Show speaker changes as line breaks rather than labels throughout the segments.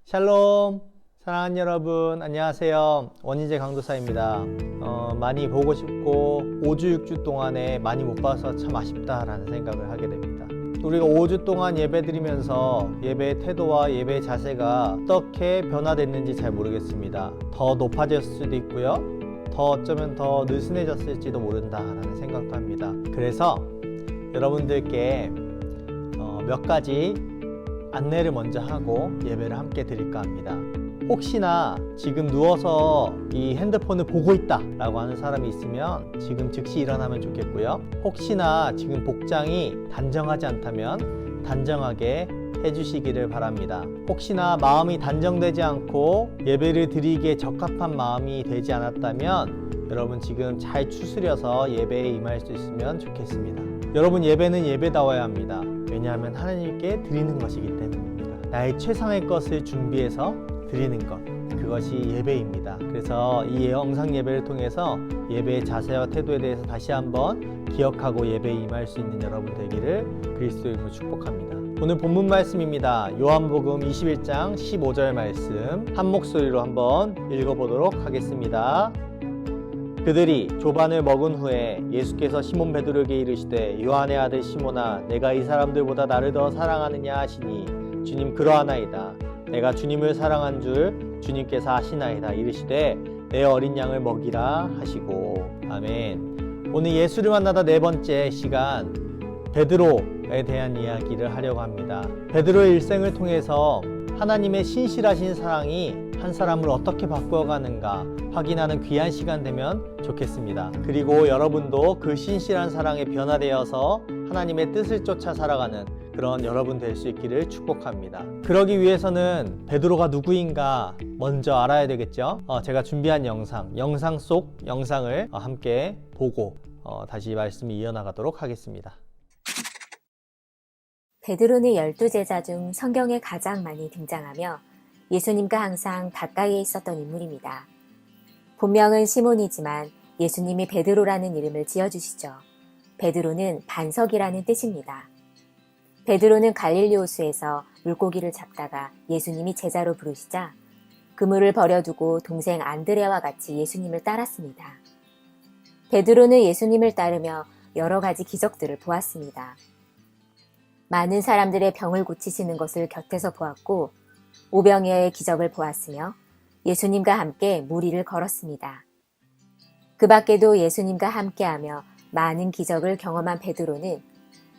샬롬! 사랑하는 여러분, 안녕하세요. 원희재 강도사입니다. 많이 보고 싶고 5주, 6주 동안에 많이 못 봐서 참 아쉽다라는 생각을 하게 됩니다. 우리가 5주 동안 예배 드리면서 예배의 태도와 예배의 자세가 어떻게 변화됐는지 잘 모르겠습니다. 더 높아졌을 수도 있고요. 더 어쩌면 더 느슨해졌을지도 모른다라는 생각도 합니다. 그래서 여러분들께 몇 가지 안내를 먼저 하고 예배를 함께 드릴까 합니다. 혹시나 지금 누워서 이 핸드폰을 보고 있다 라고 하는 사람이 있으면 지금 즉시 일어나면 좋겠고요. 혹시나 지금 복장이 단정하지 않다면 단정하게 해주시기를 바랍니다. 혹시나 마음이 단정되지 않고 예배를 드리기에 적합한 마음이 되지 않았다면 여러분 지금 잘 추스려서 예배에 임할 수 있으면 좋겠습니다. 여러분, 예배는 예배다워야 합니다. 왜냐하면 하나님께 드리는 것이기 때문입니다. 나의 최상의 것을 준비해서 드리는 것, 그것이 예배입니다. 그래서 이 영상 예배를 통해서 예배의 자세와 태도에 대해서 다시 한번 기억하고 예배에 임할 수 있는 여러분 되기를 그리스도의 이름으로 축복합니다. 오늘 본문 말씀입니다. 요한복음 21장 15절 말씀 한 목소리로 한번 읽어보도록 하겠습니다. 그들이 조반을 먹은 후에 예수께서 시몬 베드로에게 이르시되 요한의 아들 시몬아, 내가 이 사람들보다 나를 더 사랑하느냐 하시니 주님 그러하나이다. 내가 주님을 사랑한 줄 주님께서 아시나이다. 이르시되 내 어린 양을 먹이라 하시고. 아멘. 오늘 예수를 만나다 네 번째 시간, 베드로에 대한 이야기를 하려고 합니다. 베드로의 일생을 통해서 하나님의 신실하신 사랑이 한 사람을 어떻게 바꾸어가는가 확인하는 귀한 시간 되면 좋겠습니다. 그리고 여러분도 그 신실한 사랑에 변화되어서 하나님의 뜻을 쫓아 살아가는 그런 여러분 될 수 있기를 축복합니다. 그러기 위해서는 베드로가 누구인가 먼저 알아야 되겠죠. 제가 준비한 영상 속 영상을 함께 보고 다시 말씀을 이어나가도록 하겠습니다.
베드로는 12제자 중 성경에 가장 많이 등장하며 예수님과 항상 가까이에 있었던 인물입니다. 본명은 시몬이지만 예수님이 베드로라는 이름을 지어주시죠. 베드로는 반석이라는 뜻입니다. 베드로는 갈릴리 호수에서 물고기를 잡다가 예수님이 제자로 부르시자 그물을 버려두고 동생 안드레와 같이 예수님을 따랐습니다. 베드로는 예수님을 따르며 여러 가지 기적들을 보았습니다. 많은 사람들의 병을 고치시는 것을 곁에서 보았고 오병이어의 기적을 보았으며 예수님과 함께 무리를 걸었습니다. 그 밖에도 예수님과 함께하며 많은 기적을 경험한 베드로는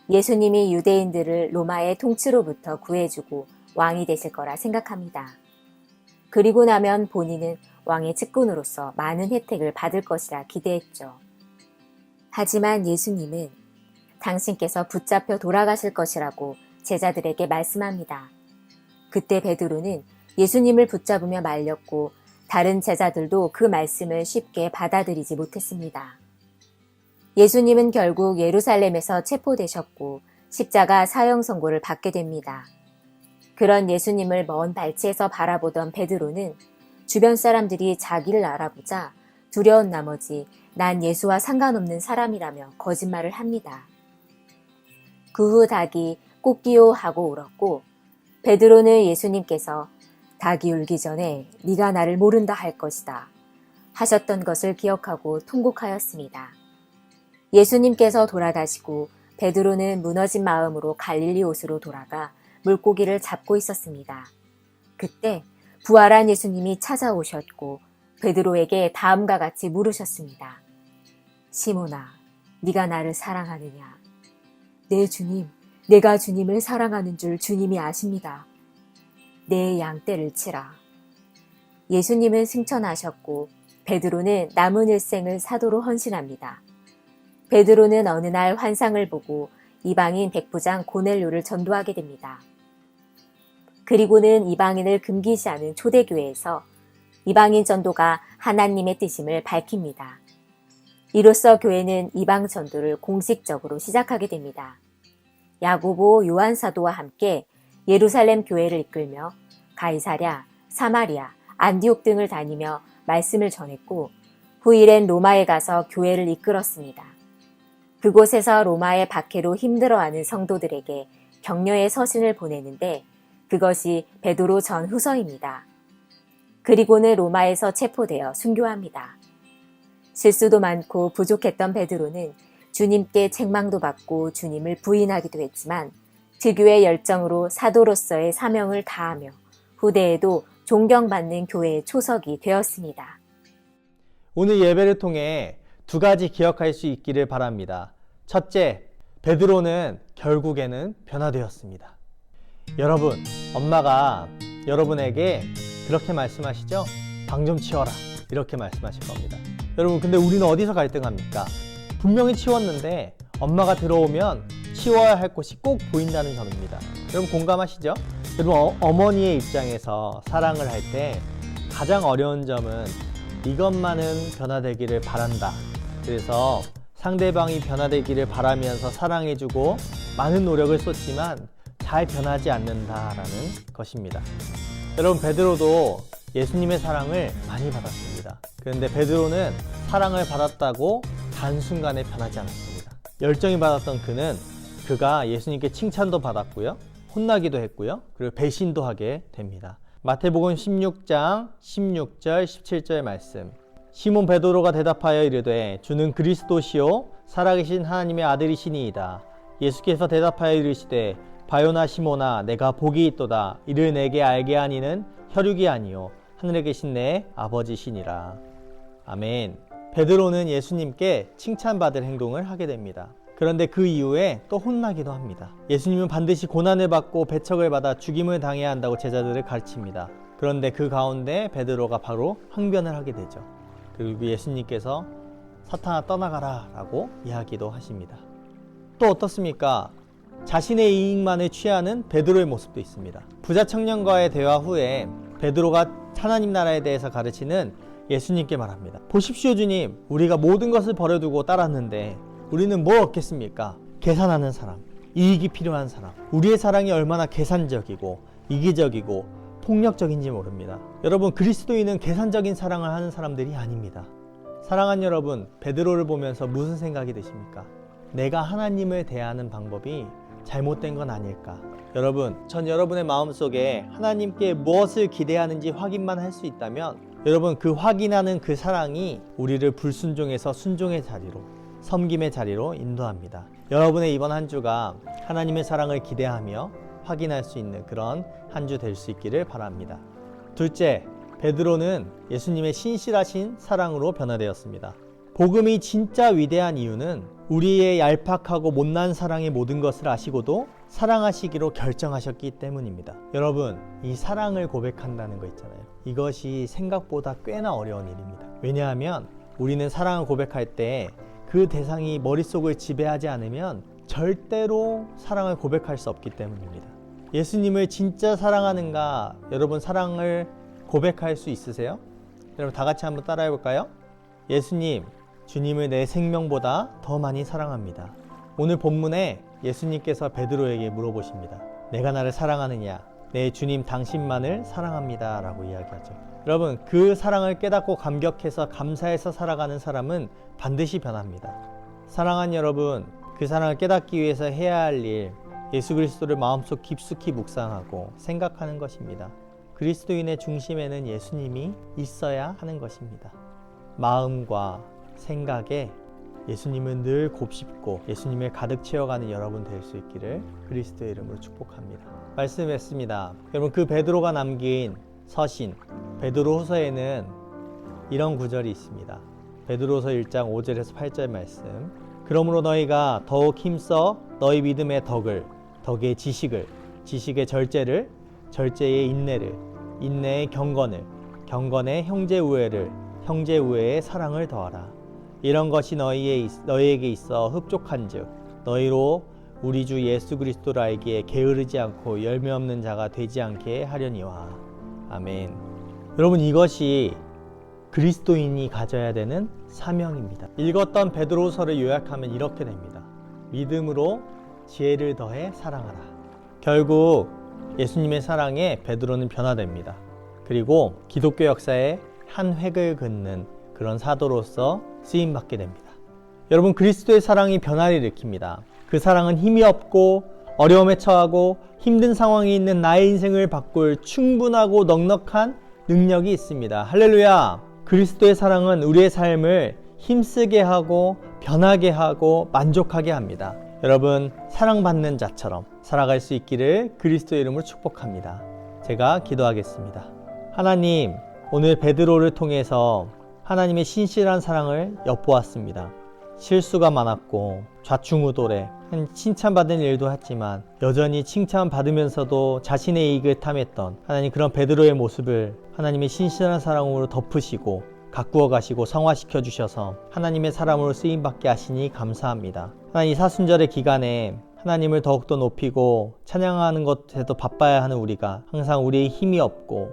예수님이 유대인들을 로마의 통치로부터 구해주고 왕이 되실 거라 생각합니다. 그리고 나면 본인은 왕의 측근으로서 많은 혜택을 받을 것이라 기대했죠. 하지만 예수님은 당신께서 붙잡혀 돌아가실 것이라고 제자들에게 말씀합니다. 그때 베드로는 예수님을 붙잡으며 말렸고 다른 제자들도 그 말씀을 쉽게 받아들이지 못했습니다. 예수님은 결국 예루살렘에서 체포되셨고 십자가 사형 선고를 받게 됩니다. 그런 예수님을 먼 발치에서 바라보던 베드로는 주변 사람들이 자기를 알아보자 두려운 나머지 난 예수와 상관없는 사람이라며 거짓말을 합니다. 그 후 닭이 꼭 끼요 하고 울었고 베드로는 예수님께서 닭이 울기 전에 네가 나를 모른다 할 것이다 하셨던 것을 기억하고 통곡하였습니다. 예수님께서 돌아가시고 베드로는 무너진 마음으로 갈릴리 호수로 돌아가 물고기를 잡고 있었습니다. 그때 부활한 예수님이 찾아오셨고 베드로에게 다음과 같이 물으셨습니다. 시몬아, 네가 나를 사랑하느냐? 네 주님, 내가 주님을 사랑하는 줄 주님이 아십니다. 내 양떼를 치라. 예수님은 승천하셨고 베드로는 남은 일생을 사도로 헌신합니다. 베드로는 어느 날 환상을 보고 이방인 백부장 고넬료를 전도하게 됩니다. 그리고는 이방인을 금기시하는 초대교회에서 이방인 전도가 하나님의 뜻임을 밝힙니다. 이로써 교회는 이방 전도를 공식적으로 시작하게 됩니다. 야고보, 요한 사도와 함께 예루살렘 교회를 이끌며 가이사랴, 사마리아, 안디옥 등을 다니며 말씀을 전했고 후일엔 로마에 가서 교회를 이끌었습니다. 그곳에서 로마의 박해로 힘들어하는 성도들에게 격려의 서신을 보내는데 그것이 베드로 전후서입니다. 그리고는 로마에서 체포되어 순교합니다. 실수도 많고 부족했던 베드로는 주님께 책망도 받고 주님을 부인하기도 했지만 특유의 열정으로 사도로서의 사명을 다하며 후대에도 존경받는 교회의 초석이 되었습니다.
오늘 예배를 통해 두 가지 기억할 수 있기를 바랍니다. 첫째, 베드로는 결국에는 변화되었습니다. 여러분, 엄마가 여러분에게 그렇게 말씀하시죠? 방 좀 치워라, 이렇게 말씀하실 겁니다. 여러분, 근데 우리는 어디서 갈등합니까? 분명히 치웠는데 엄마가 들어오면 치워야 할 곳이 꼭 보인다는 점입니다. 여러분 공감하시죠? 여러분 어머니의 입장에서 사랑을 할 때 가장 어려운 점은 이것만은 변화되기를 바란다. 그래서 상대방이 변화되기를 바라면서 사랑해주고 많은 노력을 쏟지만 잘 변하지 않는다라는 것입니다. 여러분 베드로도 예수님의 사랑을 많이 받았습니다. 그런데 베드로는 사랑을 받았다고 단순간에 변하지 않았습니다. 열정이 받았던 그가 예수님께 칭찬도 받았고요. 혼나기도 했고요. 그리고 배신도 하게 됩니다. 마태복음 16장 16절 17절 말씀. 시몬 베드로가 대답하여 이르되 주는 그리스도시요 살아계신 하나님의 아들이시니이다. 예수께서 대답하여 이르시되 바요나 시몬아 내가 복이 있도다. 이를 내게 알게 하니는 혈육이 아니요 하늘에 계신 내 아버지시니라. 아멘. 베드로는 예수님께 칭찬받을 행동을 하게 됩니다. 그런데 그 이후에 또 혼나기도 합니다. 예수님은 반드시 고난을 받고 배척을 받아 죽임을 당해야 한다고 제자들을 가르칩니다. 그런데 그 가운데 베드로가 바로 항변을 하게 되죠. 그리고 예수님께서 사탄아 떠나가라 라고 이야기도 하십니다. 또 어떻습니까? 자신의 이익만을 취하는 베드로의 모습도 있습니다. 부자 청년과의 대화 후에 베드로가 하나님 나라에 대해서 가르치는 예수님께 말합니다. 보십시오 주님, 우리가 모든 것을 버려두고 따랐는데 우리는 뭘 얻겠습니까? 계산하는 사람, 이익이 필요한 사람. 우리의 사랑이 얼마나 계산적이고 이기적이고 폭력적인지 모릅니다. 여러분 그리스도인은 계산적인 사랑을 하는 사람들이 아닙니다. 사랑하는 여러분, 베드로를 보면서 무슨 생각이 드십니까? 내가 하나님을 대하는 방법이 잘못된 건 아닐까? 여러분, 전 여러분의 마음속에 하나님께 무엇을 기대하는지 확인만 할 수 있다면 여러분 그 확인하는 그 사랑이 우리를 불순종에서 순종의 자리로, 섬김의 자리로 인도합니다. 여러분의 이번 한 주가 하나님의 사랑을 기대하며 확인할 수 있는 그런 한 주 될 수 있기를 바랍니다. 둘째, 베드로는 예수님의 신실하신 사랑으로 변화되었습니다. 복음이 진짜 위대한 이유는 우리의 얄팍하고 못난 사랑의 모든 것을 아시고도 사랑하시기로 결정하셨기 때문입니다. 여러분, 이 사랑을 고백한다는 거 있잖아요. 이것이 생각보다 꽤나 어려운 일입니다. 왜냐하면 우리는 사랑을 고백할 때 그 대상이 머릿속을 지배하지 않으면 절대로 사랑을 고백할 수 없기 때문입니다. 예수님을 진짜 사랑하는가? 여러분 사랑을 고백할 수 있으세요? 여러분 다 같이 한번 따라해 볼까요? 예수님, 주님을 내 생명보다 더 많이 사랑합니다. 오늘 본문에 예수님께서 베드로에게 물어보십니다. 내가 나를 사랑하느냐? 내 주님 당신만을 사랑합니다 라고 이야기하죠. 여러분 그 사랑을 깨닫고 감격해서 감사해서 살아가는 사람은 반드시 변합니다. 사랑하는 여러분, 그 사랑을 깨닫기 위해서 해야 할 일, 예수 그리스도를 마음속 깊숙이 묵상하고 생각하는 것입니다. 그리스도인의 중심에는 예수님이 있어야 하는 것입니다. 마음과 생각에 예수님은 늘 곱씹고 예수님을 가득 채워가는 여러분 될 수 있기를 그리스도의 이름으로 축복합니다. 말씀했습니다. 여러분 그 베드로가 남긴 서신 베드로후서에는 이런 구절이 있습니다. 베드로후서 1장 5절에서 8절 말씀. 그러므로 너희가 더욱 힘써 너희 믿음의 덕의 지식을, 지식의 절제를, 절제의 인내를, 인내의 경건을, 경건의 형제 우애를, 형제 우애의 사랑을 더하라. 이런 것이 너희에게 있어 흡족한즉 너희로 우리 주 예수 그리스도를 알기에 게으르지 않고 열매 없는 자가 되지 않게 하려니와. 아멘. 여러분 이것이 그리스도인이 가져야 되는 사명입니다. 읽었던 베드로후서를 요약하면 이렇게 됩니다. 믿음으로 지혜를 더해 사랑하라. 결국 예수님의 사랑에 베드로는 변화됩니다. 그리고 기독교 역사에 한 획을 긋는 그런 사도로서 쓰임받게 됩니다. 여러분 그리스도의 사랑이 변화를 일으킵니다. 그 사랑은 힘이 없고 어려움에 처하고 힘든 상황에 있는 나의 인생을 바꿀 충분하고 넉넉한 능력이 있습니다. 할렐루야! 그리스도의 사랑은 우리의 삶을 힘쓰게 하고 변하게 하고 만족하게 합니다. 여러분, 사랑받는 자처럼 살아갈 수 있기를 그리스도의 이름으로 축복합니다. 제가 기도하겠습니다. 하나님, 오늘 베드로를 통해서 하나님의 신실한 사랑을 엿보았습니다. 실수가 많았고 좌충우돌해 칭찬받은 일도 했지만 여전히 칭찬받으면서도 자신의 이익을 탐했던 하나님, 그런 베드로의 모습을 하나님의 신실한 사랑으로 덮으시고 가꾸어 가시고 성화시켜 주셔서 하나님의 사람으로 쓰임받게 하시니 감사합니다. 하나님, 이 사순절의 기간에 하나님을 더욱더 높이고 찬양하는 것에도 바빠야 하는 우리가 항상 우리의 힘이 없고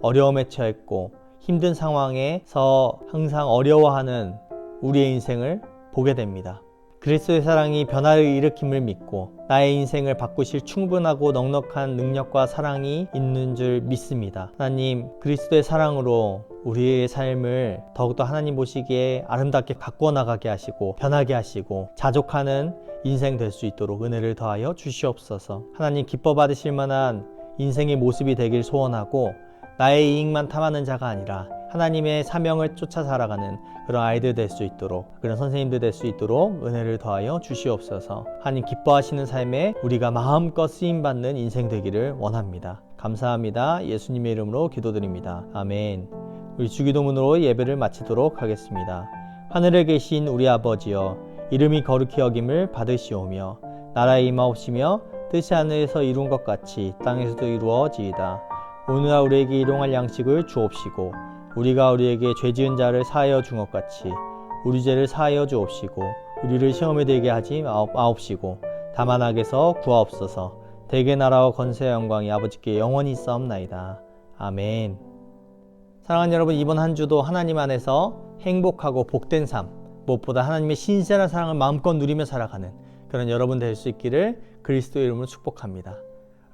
어려움에 처했고 힘든 상황에서 항상 어려워하는 우리의 인생을 보게 됩니다. 그리스도의 사랑이 변화를 일으킴을 믿고 나의 인생을 바꾸실 충분하고 넉넉한 능력과 사랑이 있는 줄 믿습니다. 하나님, 그리스도의 사랑으로 우리의 삶을 더욱더 하나님 보시기에 아름답게 가꾸어 나가게 하시고 변하게 하시고 자족하는 인생 될 수 있도록 은혜를 더하여 주시옵소서. 하나님, 기뻐 받으실 만한 인생의 모습이 되길 소원하고 나의 이익만 탐하는 자가 아니라 하나님의 사명을 쫓아 살아가는 그런 아이들 될 수 있도록, 그런 선생님들 될 수 있도록 은혜를 더하여 주시옵소서. 하나님 기뻐하시는 삶에 우리가 마음껏 쓰임받는 인생 되기를 원합니다. 감사합니다. 예수님의 이름으로 기도드립니다. 아멘. 우리 주기도문으로 예배를 마치도록 하겠습니다. 하늘에 계신 우리 아버지여, 이름이 거룩히 여김을 받으시오며 나라에 임하옵시며 뜻이 하늘에서 이룬 것 같이 땅에서도 이루어지이다. 오늘날 우리에게 일용할 양식을 주옵시고 우리가 우리에게 죄지은 자를 사하여 준 것 같이 우리 죄를 사하여 주옵시고 우리를 시험에 들게 하지 마옵시고 다만 악에서 구하옵소서. 대개 나라와 권세와 영광이 아버지께 영원히 있사옵나이다. 아멘. 사랑하는 여러분, 이번 한 주도 하나님 안에서 행복하고 복된 삶, 무엇보다 하나님의 신실한 사랑을 마음껏 누리며 살아가는 그런 여러분 될 수 있기를 그리스도의 이름으로 축복합니다.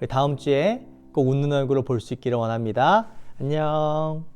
다음 주에 꼭 웃는 얼굴로 볼 수 있기를 원합니다. 안녕.